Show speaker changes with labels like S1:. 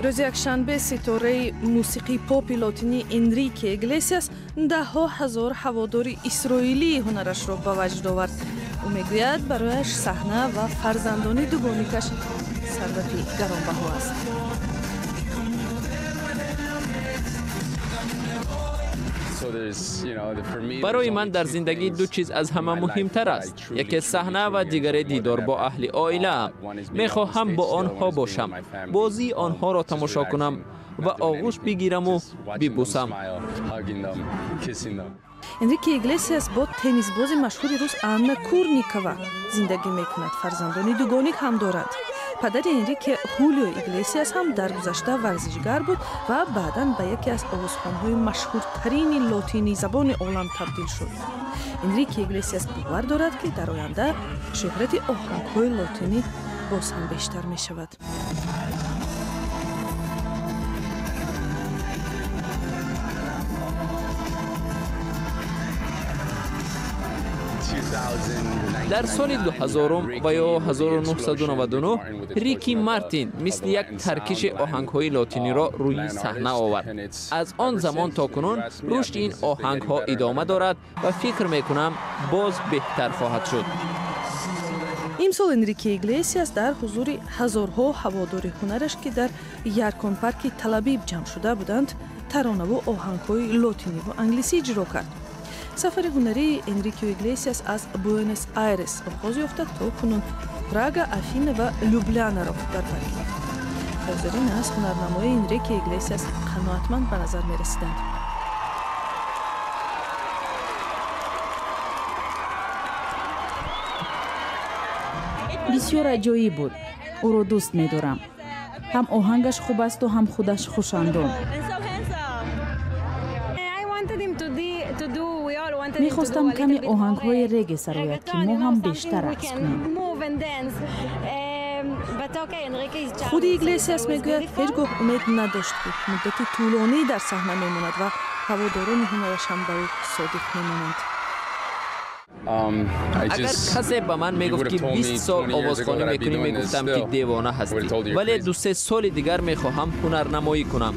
S1: روز یکشنبه ستاره موسیقی پاپ لاتینی انریکه ایگلسیاس ده‌ها هزار هوادار اسرائیلی هنرش را به وجد آورد. او میگوید برایش صحنه و فرزندان دوگانگیش ثروتی گرانبها است.
S2: برای من در زندگی دو چیز از همه مهمتر است. یکی صحنه و دیگری دیدار با اهل عائله. میخواهم با آنها باشم، بازی آنها را تماشا کنم و آغوش بگیرم و ببوسم.
S1: انریکه ایگلسیاس با تنیس باز مشهور روس آنا کورنیکووا زندگی میکند. فرزندانی دوگانگ هم دارد. پدر انریکه هولیو ایگلسیاس هم در گذشته ورزشگر بود و بعداً به یکی از آوازخوان‌های مشهورترین لاتینی زبان عالم تبدیل شد. انریکه ایگلسیاس باور دارد که در آینده شهرت آهنگ‌های لاتینی باز هم بیشتر می شود.
S2: در سال 2000 و یا 1999 ریکی مارتین مثل یک ترکش آهنگ‌های لاتینی را روی صحنه آورد. از آن زمان تا کنون رشد این آهنگ‌ها ادامه دارد و فکر می‌کنم باز بهتر خواهد شد.
S1: امسال انریکه ایگلسیاس در حضور هزارها هوادار هنرش که در یرکان پارک تل‌آویو جمع شده بودند ترانه و آهنگ‌های لاتینی و انگلیسی اجرا کرد. سفر هنری انریکه ایگلسیاس از بوئنوس آیرس آغاز یافته تا کنون پراگ، افین و لوبلیانا را در بر گرفت. حاضرین از هنرنمای انریکه ایگلسیاس قناعتمند به نظر می رسیدند.
S3: بسیار عجیب بود. او را دوست می دارم. هم آهنگش خوب است و هم خودش خوشندان. میخواستم کمی آهنگ‌های رگ سرایت که ما هم بیشتر رقص کنیم.
S1: خود ایگلسیاس میگوید هیچگاه امید نداشت که مدت طولانی در صحنه میماند و هواداران هنرش هم به او صادق میمانند.
S2: اگر کسی به من میگفت که 20 سال آوازخوانی میکنی میگفتم که دیوانه هستی، ولی 2-3 سال دیگر میخواهم هنرنمایی کنم.